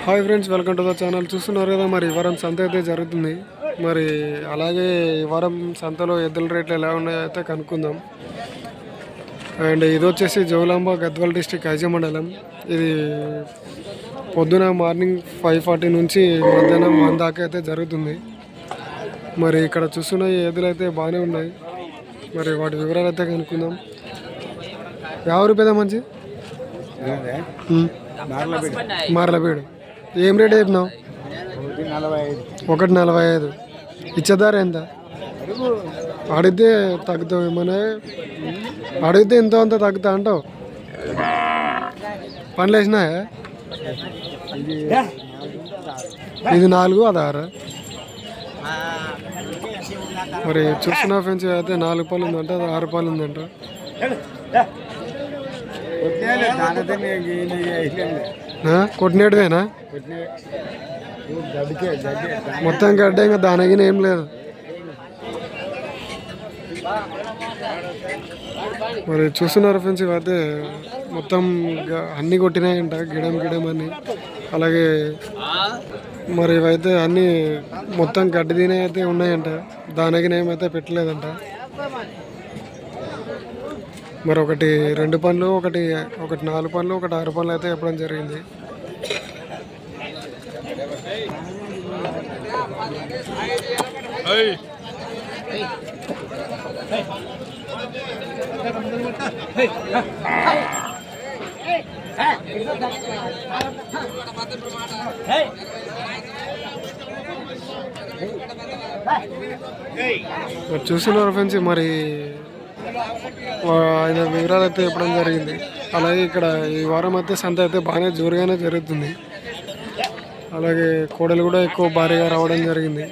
Hi friends, welcome to the channel. చూస్తున్నారు కదా, మరి ఈ వారం సంత అయితే జరుగుతుంది. మరి అలాగే ఈ వారం సంతలో ఎద్దుల రేట్లు ఎలా ఉన్నాయో అయితే కనుక్కుందాం. అండ్ ఇది వచ్చేసి జోగులాంబ గద్వాల్ డిస్టిక్ ఐజ మండలం. ఇది పొద్దున మార్నింగ్ 5:40 నుంచి మధ్యాహ్నం 1 దాకా అయితే జరుగుతుంది. మరి ఇక్కడ చూస్తున్న ఈ ఎద్దులు అయితే బాగానే ఉన్నాయి. మరి వాటి వివరాలు అయితే కనుక్కుందాం. 50 రూపాయల మంచి మార్లబీడు ఏం రేట్ చెప్పినావు? 1.45. ఇచ్చేదారా ఎంత? అడిగితే తగ్గుతావు ఏమన్నా? అడిగితే ఎంతో అంత తగ్గుతా అంటావు. పనులు వేసినాయా? ఇది 4, అది 6. మరి చూస్తున్నా ఫ్రెండ్స్, అయితే 4 పాలు ఉందంట, అది 6 పాలు ఉందంట. కొట్టినట్టువేనా? మొత్తం గడ్డ, ఇంకా దానిగిన ఏం లేదు. మరి చూస్తున్నారు ఫ్రెండ్స్, ఇవైతే మొత్తం అన్నీ కొట్టినాయంట, గిడం అని. అలాగే మరి ఇవైతే అన్నీ మొత్తం గడ్డి తినే అయితే ఉన్నాయంట, దానిగిన ఏమైతే పెట్టలేదంట. మరి ఒకటి 2 పనులు, ఒకటి 4 పనులు, ఒకటి 6 పనులు అయితే చెప్పడం జరిగింది. చూస్తున్నారు ఫ్రెండ్స్, మరి ఆయన వివరాలు అయితే చెప్పడం జరిగింది. అలాగే ఇక్కడ ఈ వారం అయితే సంత అయితే బాగానే జోరుగానే జరుగుతుంది. అలాగే కోడలు కూడా ఎక్కువ భారీగా రావడం జరిగింది.